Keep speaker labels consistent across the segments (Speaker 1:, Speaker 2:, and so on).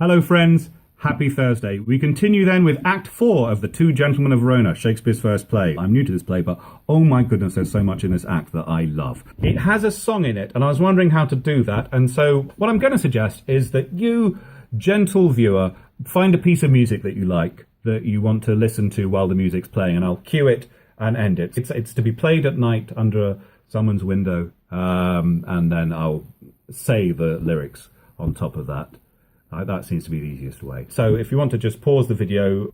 Speaker 1: Hello friends, happy Thursday. We continue then with Act 4 of The Two Gentlemen of Verona, Shakespeare's first play. I'm new to this play, but oh my goodness, there's so much in this act that I love. It has a song in it, and I was wondering how to do that, and so what I'm going to suggest is that you, gentle viewer, find a piece of music that you like, that you want to listen to while the music's playing, and I'll cue it and end it. It's to be played at night under someone's window, and then I'll say the lyrics on top of that. That seems to be the easiest way. So if you want to just pause the video.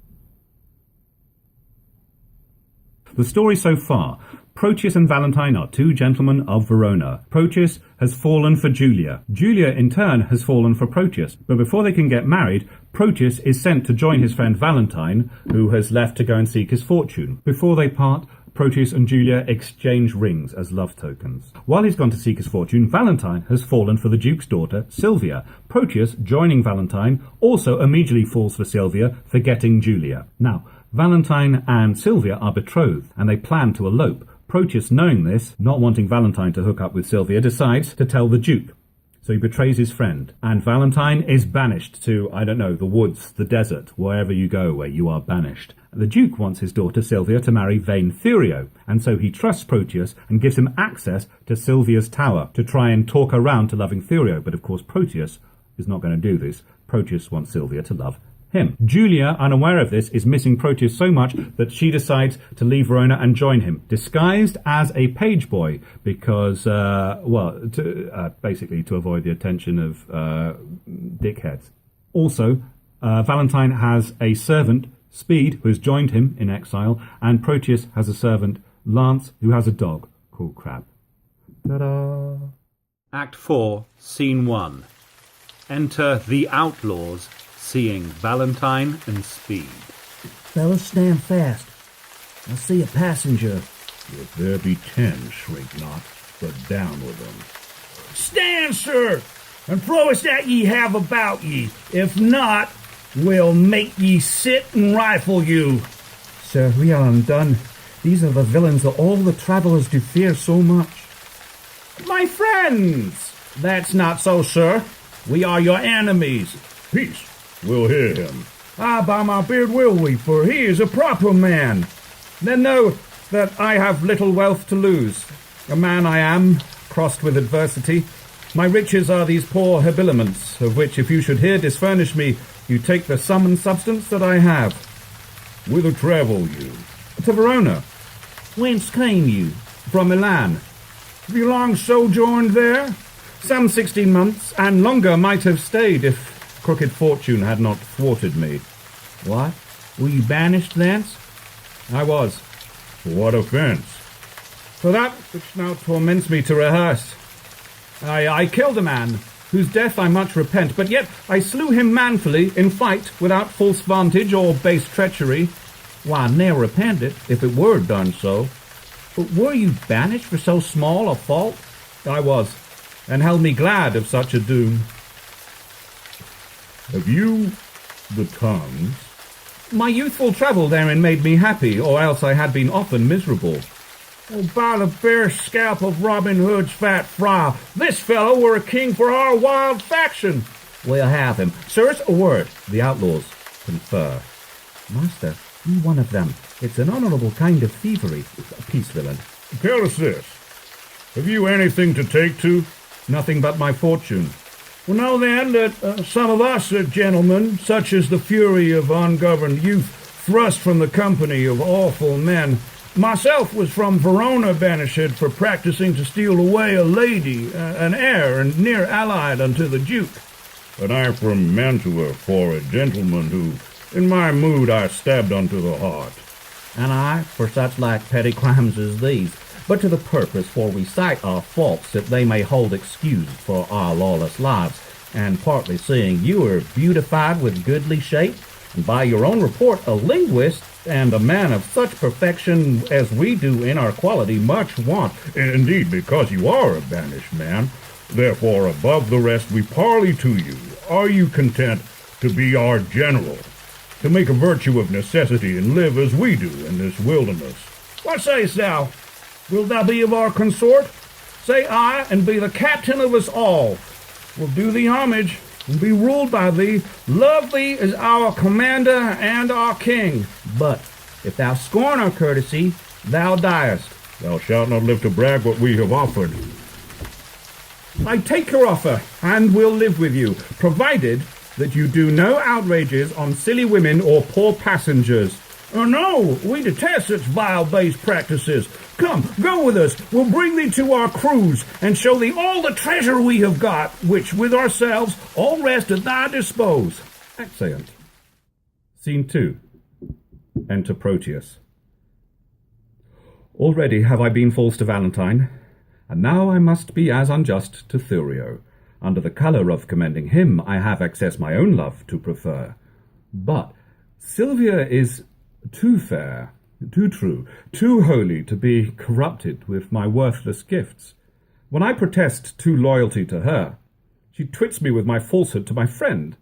Speaker 1: The story so far. Proteus and Valentine are two gentlemen of Verona. Proteus has fallen for Julia. Julia, in turn, has fallen for Proteus. But before they can get married, Proteus is sent to join his friend Valentine, who has left to go and seek his fortune. Before they part, Proteus and Julia exchange rings as love tokens. While he's gone to seek his fortune, Valentine has fallen for the Duke's daughter, Sylvia. Proteus, joining Valentine, also immediately falls for Sylvia, forgetting Julia. Now, Valentine and Sylvia are betrothed, and they plan to elope. Proteus, knowing this, not wanting Valentine to hook up with Sylvia, decides to tell the Duke. So he betrays his friend, and Valentine is banished to, I don't know, the woods, the desert, wherever you go where you are banished. The Duke wants his daughter Sylvia to marry vain Thurio, and so he trusts Proteus and gives him access to Sylvia's tower to try and talk her round to loving Thurio. But of course Proteus is not going to do this. Proteus wants Sylvia to love him. Julia, unaware of this, is missing Proteus so much that she decides to leave Verona and join him, disguised as a page boy, because, basically to avoid the attention of dickheads. Also, Valentine has a servant, Speed, who has joined him in exile, and Proteus has a servant, Lance, who has a dog called Crab. Ta-da! Act 4, Scene 1. Enter the outlaws, seeing Valentine and Speed.
Speaker 2: Fellas, stand fast. I see a passenger.
Speaker 3: If there be 10, shrink not, but down with them.
Speaker 2: Stand, sir, and throw us that ye have about ye. If not, we'll make ye sit and rifle you. Sir, we are undone. These are the villains that all the travellers do fear so much. My friends! That's not so, sir. We are your enemies.
Speaker 3: Peace. We'll hear him.
Speaker 2: Ah, by my beard will we, for he is a proper man. Then know that I have little wealth to lose. A man I am, crossed with adversity. My riches are these poor habiliments, of which if you should here disfurnish me, you take the sum and substance that I have.
Speaker 3: Whither travel you?
Speaker 2: To Verona. Whence came you? From Milan. Have you long sojourned there? Some 16 months, and longer might have stayed if crooked fortune had not thwarted me. What? Were you banished thence? I was.
Speaker 3: For what offence?
Speaker 2: For that which now torments me to rehearse. I killed a man, whose death I much repent, but yet I slew him manfully in fight, without false vantage or base treachery. Why, ne'er repent it, if it were done so. But were you banished for so small a fault? I was, and held me glad of such a doom.
Speaker 3: Have you the tongues?
Speaker 2: My youthful travel therein made me happy, or else I had been often miserable. Oh, by the bare scalp of Robin Hood's fat friar, this fellow were a king for our wild faction. We'll have him. Sirs, a word. The outlaws confer. Master, be one of them. It's an honourable kind of thievery. Peace, villain.
Speaker 3: Tell us this. Have you anything to take to?
Speaker 2: Nothing but my fortune. Well, know then that some of us are gentlemen, such as the fury of ungoverned youth, thrust from the company of awful men. Myself was from Verona banished for practising to steal away a lady, an heir, and near allied unto the Duke.
Speaker 3: And I from Mantua for a gentleman who, in my mood, I stabbed unto the heart.
Speaker 2: And I for such like petty crimes as these, but to the purpose, for we cite our faults, that they may hold excused for our lawless lives, and partly seeing you are beautified with goodly shape, and by your own report a linguist, and a man of such perfection as we do in our quality much want.
Speaker 3: Indeed, because you are a banished man, therefore above the rest we parley to you, are you content to be our general, to make a virtue of necessity and live as we do in this wilderness?
Speaker 2: What sayst thou? Wilt thou be of our consort? Say I, and be the captain of us all. We'll do thee homage, and be ruled by thee. Love thee as our commander and our king. But if thou scorn our courtesy, thou diest.
Speaker 3: Thou shalt not live to brag what we have offered.
Speaker 2: I take your offer, and will live with you, provided that you do no outrages on silly women or poor passengers. Oh, no, we detest such vile base practices. Come, go with us. We'll bring thee to our cruise, and show thee all the treasure we have got, which with ourselves all rest at thy dispose.
Speaker 1: Excellent. Scene 2. Enter Proteus. Already have I been false to Valentine, and now I must be as unjust to Thurio. Under the colour of commending him, I have excess my own love to prefer. But Sylvia is too fair, too true, too holy to be corrupted with my worthless gifts. When I protest too loyalty to her, she twits me with my falsehood to my friend.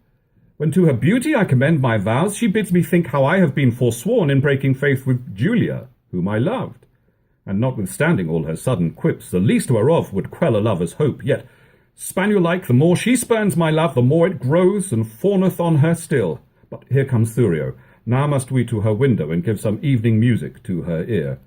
Speaker 1: When to her beauty I commend my vows, she bids me think how I have been forsworn in breaking faith with Julia, whom I loved. And notwithstanding all her sudden quips, the least whereof would quell a lover's hope, yet, spaniel-like, the more she spurns my love, the more it grows and fawneth on her still. But here comes Thurio. Now must we to her window, and give some evening music to her ear.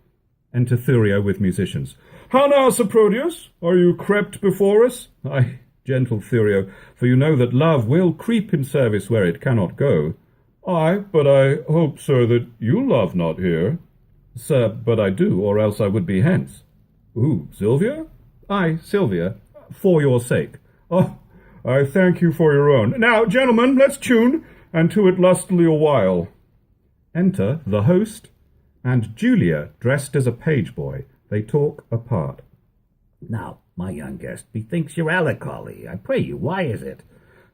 Speaker 1: Enter Thurio with musicians.
Speaker 3: How now, Sir Proteus? Are you crept before us?
Speaker 1: Ay, gentle Thurio, for you know that love will creep in service where it cannot go.
Speaker 3: Ay, but I hope, sir, that you love not here.
Speaker 1: Sir, but I do, or else I would be hence.
Speaker 3: Who, Sylvia?
Speaker 1: Ay, Sylvia, for your sake.
Speaker 3: Oh, I thank you for your own. Now, gentlemen, let's tune, and to it lustily a while.
Speaker 1: Enter the host and Julia, dressed as a page boy. They talk apart.
Speaker 4: Now, my young guest, methinks you're melancholy. I pray you, why is it?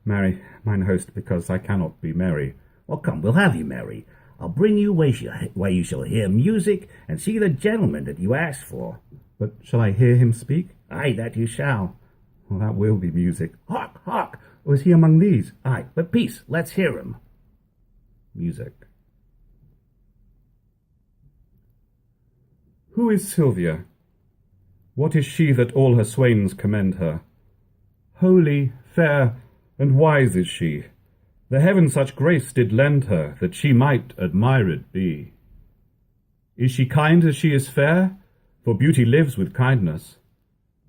Speaker 1: Marry, mine host, because I cannot be merry.
Speaker 4: Well, come, we'll have you merry. I'll bring you where you shall hear music, and see the gentleman that you asked for.
Speaker 1: But shall I hear him speak?
Speaker 4: Aye, that you shall.
Speaker 1: Well, that will be music.
Speaker 4: Hark, hark!
Speaker 1: Was he among these?
Speaker 4: Aye, but peace, let's hear him.
Speaker 1: Music. Who is Sylvia? What is she that all her swains commend her? Holy, fair, and wise is she. The heaven such grace did lend her, that she might admired be. Is she kind as she is fair? For beauty lives with kindness.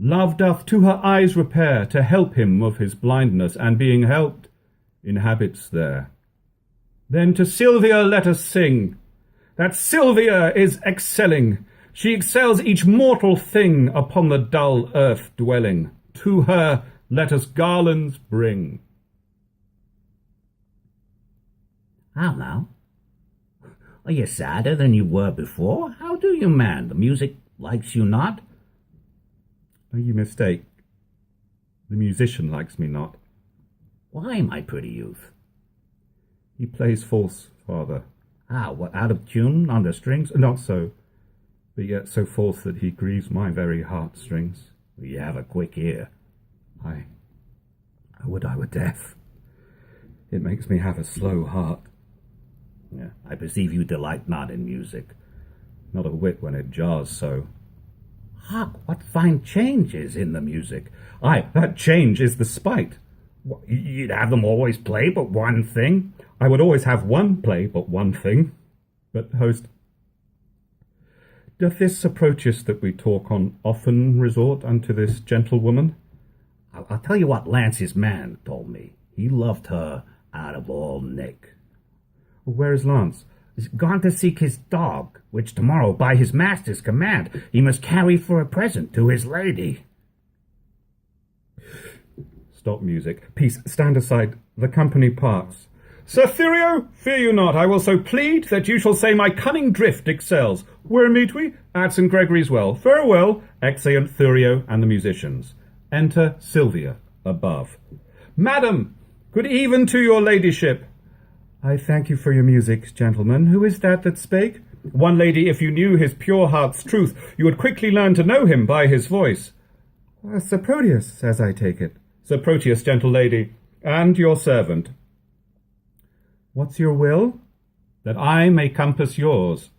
Speaker 1: Love doth to her eyes repair, to help him of his blindness, and being helped, inhabits there. Then to Sylvia let us sing, that Sylvia is excelling. She excels each mortal thing upon the dull earth dwelling. To her let us garlands bring.
Speaker 4: How now? Are you sadder than you were before? How do you, man? The music likes you not?
Speaker 1: Oh, you mistake. The musician likes me not.
Speaker 4: Why, my pretty youth?
Speaker 1: He plays false, father.
Speaker 4: Ah, what, out of tune on the strings?
Speaker 1: Not so, but yet so false that he grieves my very heartstrings.
Speaker 4: You have a quick ear.
Speaker 1: I would I were deaf. It makes me have a slow heart.
Speaker 4: Yeah, I perceive you delight not in music.
Speaker 1: Not a whit when it jars so.
Speaker 4: Hark, what fine changes in the music.
Speaker 1: Aye, that change is the spite.
Speaker 4: You'd have them always play but one thing?
Speaker 1: I would always have one play but one thing. But, host, doth this Proteus that we talk on often resort unto this gentlewoman?
Speaker 4: I'll tell you what Lance's man told me. He loved her out of all nick.
Speaker 1: Where is Lance?
Speaker 4: He's gone to seek his dog, which tomorrow, by his master's command, he must carry for a present to his lady.
Speaker 1: Stop music. Peace, stand aside. The company parts.
Speaker 3: Sir Thurio, fear you not. I will so plead that you shall say my cunning drift excels. Where meet we?
Speaker 1: At St. Gregory's Well.
Speaker 3: Farewell.
Speaker 1: Exeunt Thurio and the musicians. Enter Sylvia, above.
Speaker 3: Madam, good even to your ladyship.
Speaker 1: I thank you for your music, gentlemen. Who is that spake?
Speaker 3: One lady, if you knew his pure heart's truth, you would quickly learn to know him by his voice.
Speaker 1: Sir Proteus, as I take it.
Speaker 3: Sir Proteus, gentle lady, and your servant.
Speaker 1: What's your will?
Speaker 3: That I may compass yours.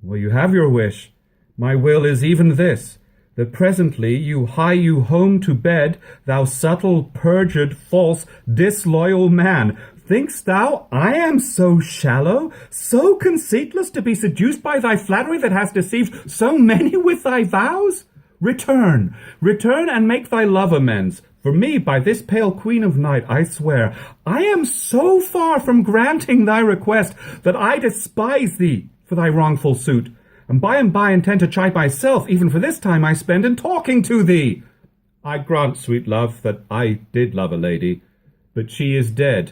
Speaker 1: Well, you have your wish. My will is even this,
Speaker 2: that presently you hie you home to bed, thou subtle, perjured, false, disloyal man. Think'st thou I am so shallow, so conceitless to be seduced by thy flattery that has deceived so many with thy vows? Return, return, and make thy love amends. For me, by this pale queen of night, I swear, I am so far from granting thy request that I despise thee for thy wrongful suit, and by intend to chide myself, even for this time I spend in talking to thee. I grant, sweet love, that I did love a lady, but she is dead.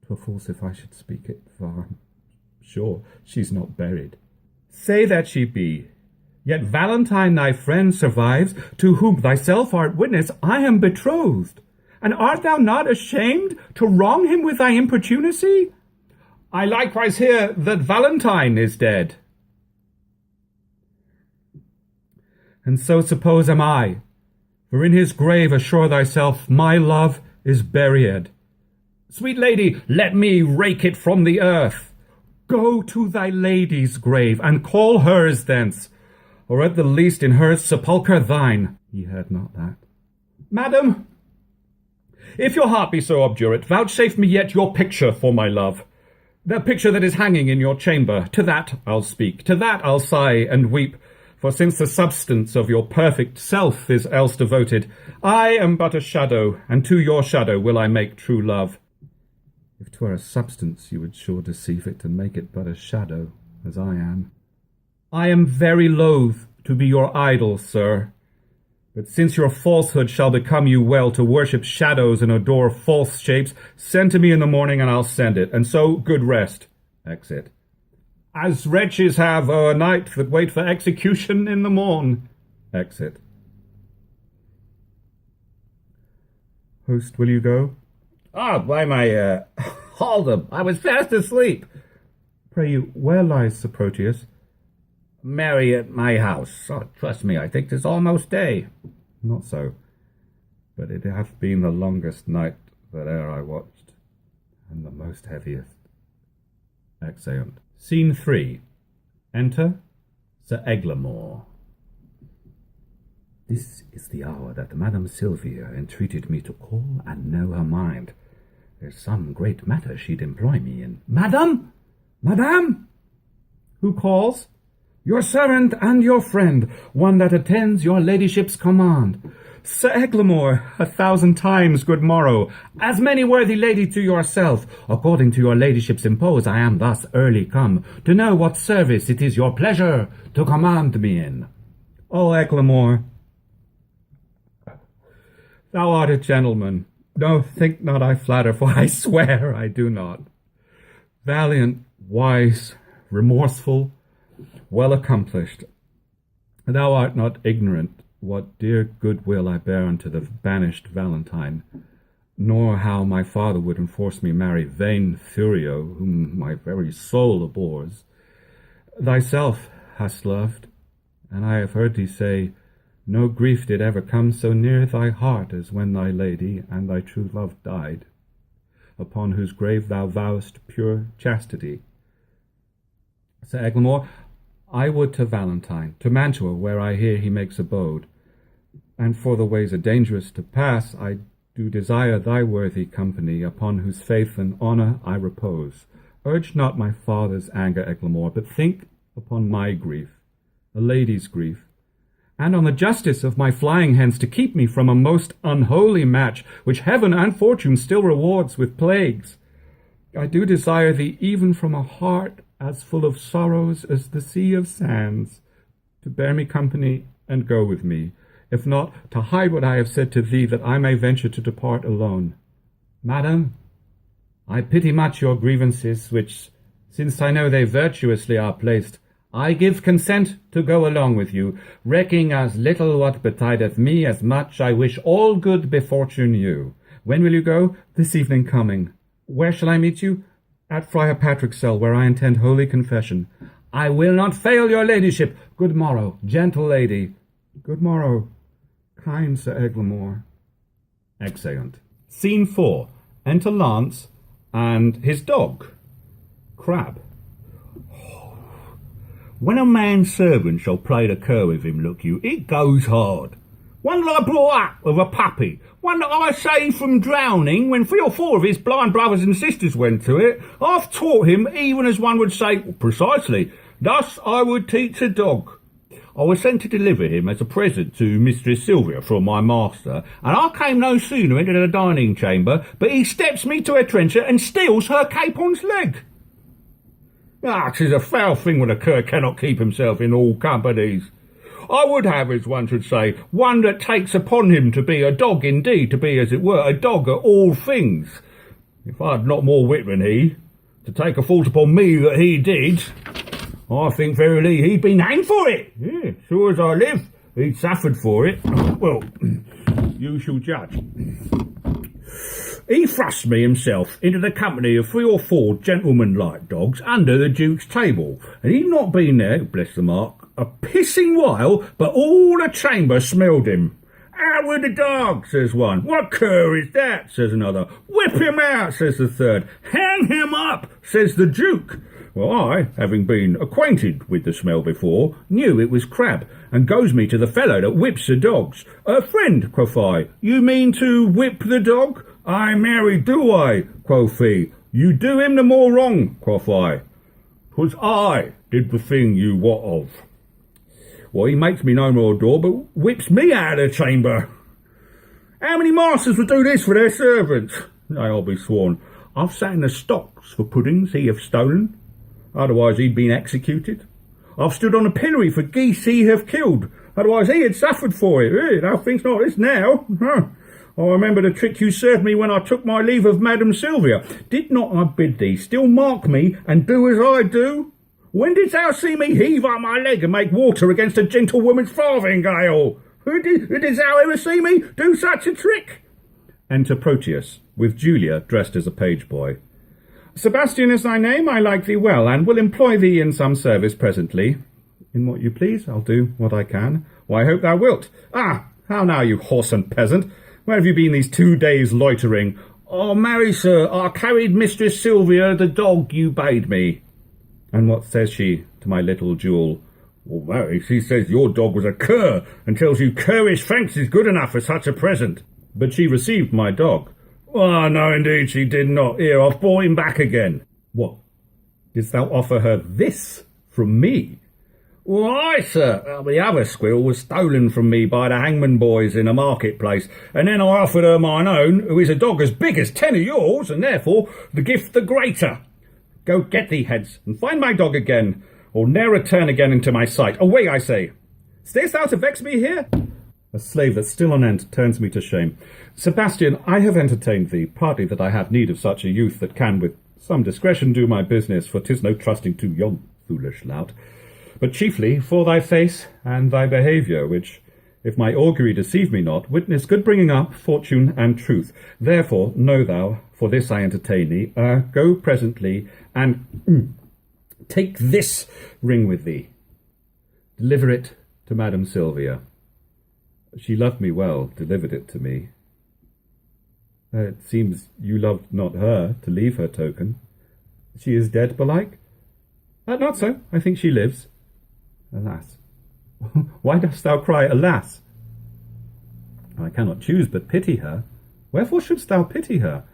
Speaker 2: 'Twere false if I should speak it, for I'm sure she's not buried. Say that she be. Yet Valentine thy friend survives, to whom thyself art witness I am betrothed. And art thou not ashamed to wrong him with thy importunacy? I likewise hear that Valentine is dead. And so suppose am I, for in his grave assure thyself my love is buried. Sweet lady, let me rake it from the earth. Go to thy lady's grave, and call hers thence, or at the least in hers sepulchre thine. He heard not that. Madam, if your heart be so obdurate, vouchsafe me yet your picture for my love. That picture that is hanging in your chamber, to that I'll speak, to that I'll sigh and weep, for since the substance of your perfect self is else devoted, I am but a shadow, and to your shadow will I make true love. If 'twere a substance, you would sure deceive it, and make it but a shadow, as I am. I am very loath to be your idol, sir, but since your falsehood shall become you well to worship shadows and adore false shapes, send to me in the morning, and I'll send it, and so good rest. Exit. As wretches have o'er night that wait for execution in the morn. Exit. Host, will you go?
Speaker 4: Ah, by my, hold them, I was fast asleep.
Speaker 2: Pray you, where lies Sir Proteus?
Speaker 4: Marry at my house. Oh, trust me, I think 'tis almost day.
Speaker 2: Not so, but it hath been the longest night that e'er I watched, and the most heaviest. Exeunt. Scene 3. Enter Sir Eglamour.
Speaker 4: This is the hour that Madam Sylvia entreated me to call and know her mind. There's some great matter she'd employ me in. Madam! Madam!
Speaker 2: Who calls?
Speaker 4: Your servant and your friend, one that attends your ladyship's command.
Speaker 2: Sir Eglamour, 1,000 times good morrow.
Speaker 4: As many worthy lady to yourself. According to your ladyship's impose, I am thus early come, to know what service it is your pleasure to command me in.
Speaker 2: O Eglamour, thou art a gentleman. No, think not I flatter, for I swear I do not. Valiant, wise, remorseful, well accomplished. Thou art not ignorant what dear goodwill I bear unto the banished Valentine, nor how my father would enforce me marry vain Thurio, whom my very soul abhors. Thyself hast loved, and I have heard thee say, no grief did ever come so near thy heart as when thy lady and thy true love died, upon whose grave thou vowest pure chastity. Sir Eglamour, I would to Valentine, to Mantua, where I hear he makes abode, and for the ways are dangerous to pass, I do desire thy worthy company, upon whose faith and honour I repose. Urge not my father's anger, Eglamour, but think upon my grief, a lady's grief, and on the justice of my flying hence to keep me from a most unholy match, which heaven and fortune still rewards with plagues. I do desire thee, even from a heart as full of sorrows as the sea of sands, to bear me company and go with me, if not, to hide what I have said to thee, that I may venture to depart alone. Madam, I pity much your grievances, which, since I know they virtuously are placed, I give consent to go along with you, recking as little what betideth me, as much I wish all good befortune you. When will you go? This evening coming. Where shall I meet you? At Friar Patrick's cell, where I intend holy confession. I will not fail your ladyship. Good morrow, gentle lady. Good morrow, kind Sir Eglamour. Exeunt. Scene 4. Enter Lance and his dog, Crab.
Speaker 3: When a man's servant shall play the cur with him, look you, it goes hard. One that I brought up with a puppy, one that I saved from drowning when 3 or 4 of his blind brothers and sisters went to it. I've taught him even as one would say, precisely, thus I would teach a dog. I was sent to deliver him as a present to Mistress Sylvia from my master, and I came no sooner into the dining chamber, but he steps me to her trencher and steals her capon's leg. Ah, 'tis a foul thing when a cur cannot keep himself in all companies. I would have, as one should say, one that takes upon him to be a dog indeed, to be, as it were, a dog at all things. If I had not more wit than he, to take a fault upon me that he did, I think verily he'd been hanged for it. Yeah, sure as I live, he'd suffered for it. Well, you shall judge. He thrust me himself into the company of 3 or 4 gentleman-like dogs under the Duke's table, and he'd not been there, bless the mark, a pissing while, but all the chamber smelled him. Out with the dog, says one. What cur is that, says another. Whip him out, says the third. Hang him up, says the Duke. Well, I, having been acquainted with the smell before, knew it was Crab, and goes me to the fellow that whips the dogs. Friend, quoth I, you mean to whip the dog? Ay, marry, do I, quoth he. You do him the more wrong, quoth I. 'Twas I did the thing you wot of. Well, he makes me no more door, but whips me out of the chamber. How many masters would do this for their servants? Nay, I'll be sworn, I've sat in the stocks for puddings he have stolen. Otherwise he'd been executed. I've stood on a pillory for geese he have killed. Otherwise he had suffered for it. Thou thinkst not this now. I remember the trick you served me when I took my leave of Madam Sylvia. Did not I bid thee still mark me and do as I do? When didst thou see me heave up my leg and make water against a gentlewoman's farthingale? Didst thou ever see me do such a trick?
Speaker 1: Enter Proteus, with Julia dressed as a page boy. Sebastian is thy name, I like thee well, and will employ thee in some service presently. In what you please, I'll do what I can. Why, I hope thou wilt. Ah, how now, you whoreson peasant? Where have you been these 2 days loitering?
Speaker 3: Oh, marry, sir, I carried Mistress Sylvia the dog you bade me.
Speaker 1: And what says she to my little jewel?
Speaker 3: Well, marry, she says your dog was a cur, and tells you curish thanks is good enough for such a present.
Speaker 1: But she received my dog.
Speaker 3: Oh, no, indeed she did not. Here, I've brought him back again.
Speaker 1: What? Didst thou offer her this from me?
Speaker 3: Why, sir, the other squirrel was stolen from me by the hangman boys in a marketplace, and then I offered her mine own, who is a dog as big as 10 of yours, and therefore the gift the greater.
Speaker 1: Go get thee hence, and find my dog again, or ne'er return again into my sight. Away, I say! Stayst thou to vex me here? A slave that's still on end turns me to shame. Sebastian, I have entertained thee, partly that I have need of such a youth that can with some discretion do my business, for 'tis no trusting to yon foolish lout, but chiefly for thy face and thy behaviour, which, if my augury deceive me not, witness good bringing up, fortune, and truth. Therefore, know thou, for this I entertain thee, go presently, and take this ring with thee. Deliver it to Madam Sylvia. She loved me well, delivered it to me. It seems you loved not her, to leave her token. She is dead, belike? Not so, I think she lives. Alas! Why dost thou cry, alas? I cannot choose but pity her. Wherefore shouldst thou pity her?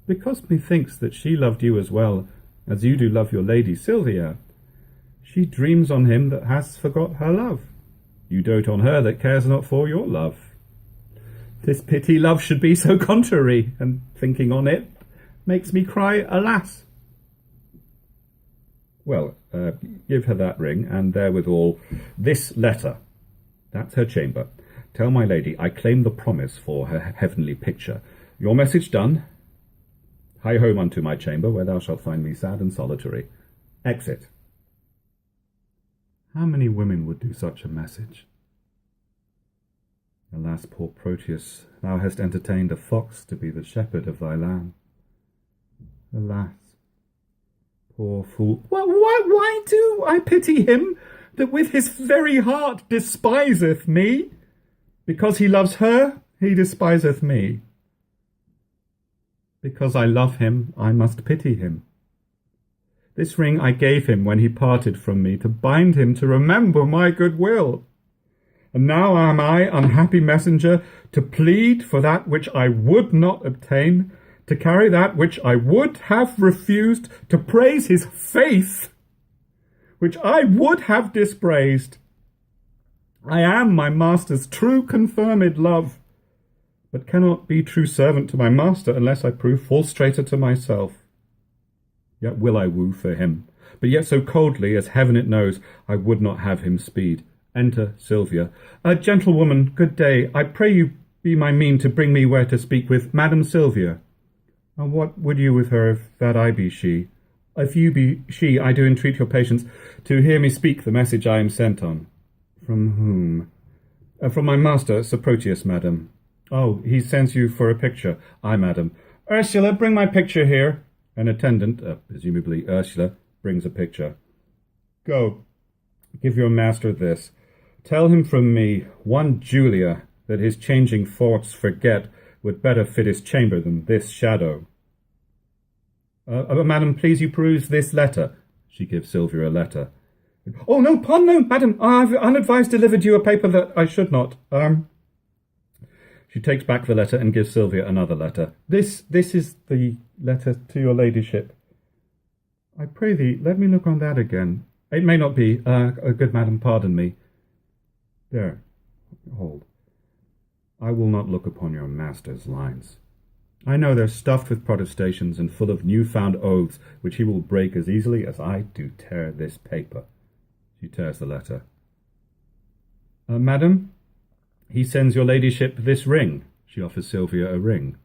Speaker 1: Because methinks that she loved you as well as you do love your lady Sylvia. She dreams on him that has forgot her love. You dote on her that cares not for your love. This pity love should be so contrary, and thinking on it makes me cry, alas. Well, give her that ring, and therewithal this letter. That's her chamber. Tell my lady I claim the promise for her heavenly picture. Your message done. Hie home unto my chamber, where thou shalt find me sad and solitary. Exit. How many women would do such a message? Alas, poor Proteus, thou hast entertained a fox to be the shepherd of thy lamb. Alas, poor fool. Why do I pity him that with his very heart despiseth me? Because he loves her, he despiseth me. Because I love him, I must pity him.
Speaker 2: This ring I gave him when he parted from me, to bind him to remember my goodwill. And now am I, unhappy messenger, to plead for that which I would not obtain, to carry that which I would have refused, to praise his faith, which I would have dispraised. I am my master's true confirmed love, but cannot be true servant to my master unless I prove false traitor to myself. Yet will I woo for him, but yet so coldly as heaven it knows, I would not have him speed. Enter Sylvia. A gentlewoman, good day. I pray you be my mean to bring me where to speak with Madam Sylvia. And what would you with her, if that I be she? If you be she, I do entreat your patience to hear me speak the message I am sent on. From whom? From my master, Sir Proteus, madam. Oh, he sends you for a picture. Aye, madam. Ursula, bring my picture here. An attendant, presumably Ursula, brings a picture. Go, give your master this. Tell him from me, one Julia, that his changing thoughts forget would better fit his chamber than this shadow. Madam, please you peruse this letter. She gives Sylvia a letter. Oh, no, pardon, no, madam, I've unadvised delivered you a paper that I should not. She takes back the letter and gives Sylvia another letter. This is the letter to your ladyship. I pray thee, let me look on that again. It may not be. Good madam, pardon me. There, hold. I will not look upon your master's lines. I know they're stuffed with protestations and full of new-found oaths, which he will break as easily as I do tear this paper. She tears the letter. Madam, he sends your ladyship this ring. She offers Sylvia a ring.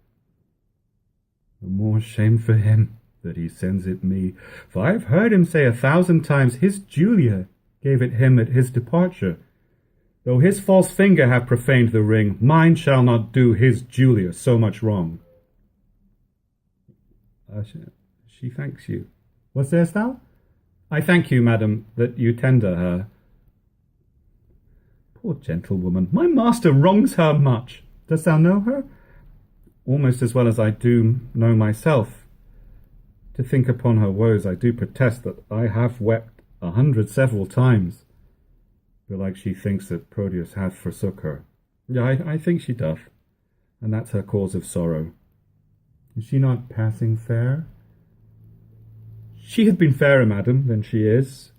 Speaker 2: The more shame for him that he sends it me, for I have heard him say 1,000 times his Julia gave it him at his departure. Though his false finger have profaned the ring, mine shall not do his Julia so much wrong. She thanks you. What sayest thou? I thank you, madam, that you tender her. Poor gentlewoman, my master wrongs her much. Dost thou know her? Almost as well as I do know myself. To think upon her woes, I do protest that I have wept 100 several times. Belike she thinks that Proteus hath forsook her. Yeah, I think she doth, and that's her cause of sorrow. Is she not passing fair? She hath been fairer, madam, than she is.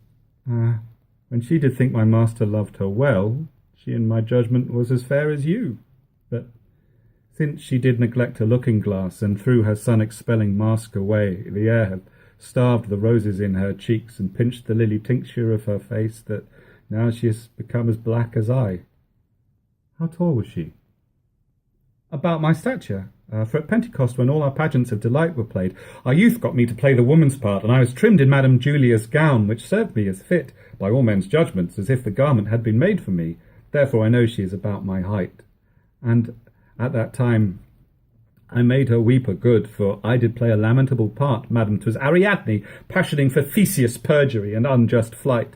Speaker 2: When she did think my master loved her well, she in my judgment was as fair as you. But since she did neglect her looking-glass, and threw her sun-expelling mask away, the air hath starved the roses in her cheeks, and pinched the lily tincture of her face, that now she has become as black as I. How tall was she? About my stature. For at Pentecost, when all our pageants of delight were played, our youth got me to play the woman's part, and I was trimmed in Madam Julia's gown, which served me as fit, by all men's judgments, as if the garment had been made for me. Therefore I know she is about my height. And at that time I made her weep a good, for I did play a lamentable part, madam. 'Twas Ariadne, passioning for Theseus' perjury and unjust flight,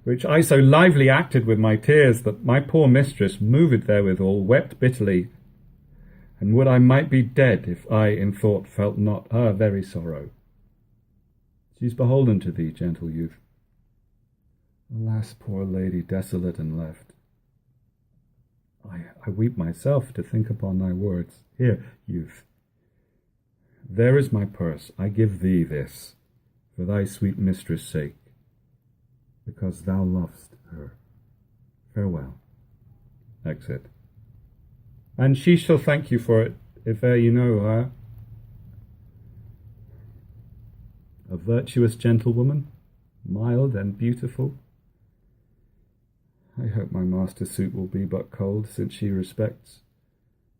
Speaker 2: which I so lively acted with my tears, that my poor mistress, moved therewithal, wept bitterly. And would I might be dead, if I in thought felt not her very sorrow. She's beholden to thee, gentle youth. Alas, poor lady, desolate and left. I weep myself to think upon thy words. Here, youth, there is my purse. I give thee this, for thy sweet mistress' sake, because thou lovest her. Farewell. Exit. And she shall thank you for it, if e'er you know her. A virtuous gentlewoman, mild and beautiful. I hope my master's suit will be but cold, since she respects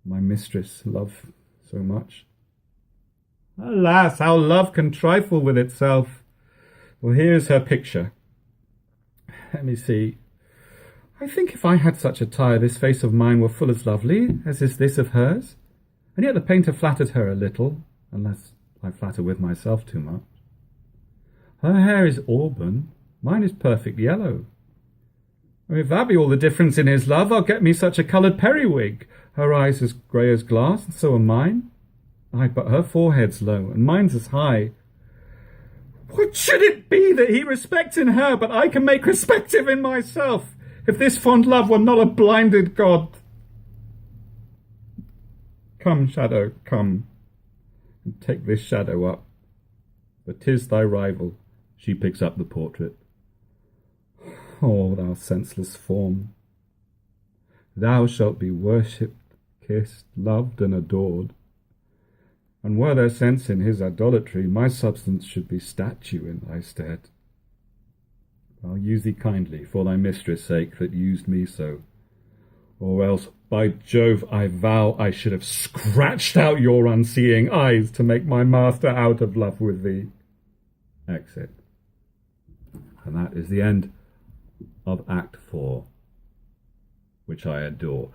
Speaker 2: my mistress' love so much. Alas, how love can trifle with itself! Well, here's her picture. Let me see. I think if I had such attire, this face of mine were full as lovely as is this of hers. And yet the painter flattered her a little, unless I flatter with myself too much. Her hair is auburn, mine is perfect yellow. If that be all the difference in his love, I'll get me such a coloured periwig. Her eyes as grey as glass, and so are mine. Ay, but her forehead's low, and mine's as high. What should it be that he respects in her, but I can make respective in myself, if this fond love were not a blinded god? Come, shadow, come, and take this shadow up, for 'tis thy rival.
Speaker 1: She picks up the portrait.
Speaker 2: Oh, thou senseless form! Thou shalt be worshipped, kissed, loved, and adored. And were there sense in his idolatry, my substance should be statue in thy stead. I'll use thee kindly for thy mistress' sake that used me so. Or else, by Jove, I vow I should have scratched out your unseeing eyes to make my master out of love with thee.
Speaker 1: Exit. And that is the end of Act 4, which I adore.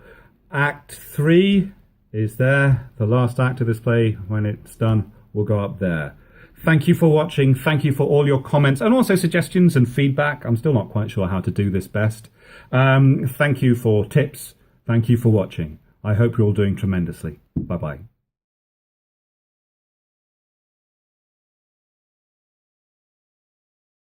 Speaker 1: Act 3 is there. The last act of this play, when it's done, will go up there. Thank you for watching. Thank you for all your comments and also suggestions and feedback. I'm still not quite sure how to do this best. Thank you for tips. Thank you for watching. I hope you're all doing tremendously. Bye-bye.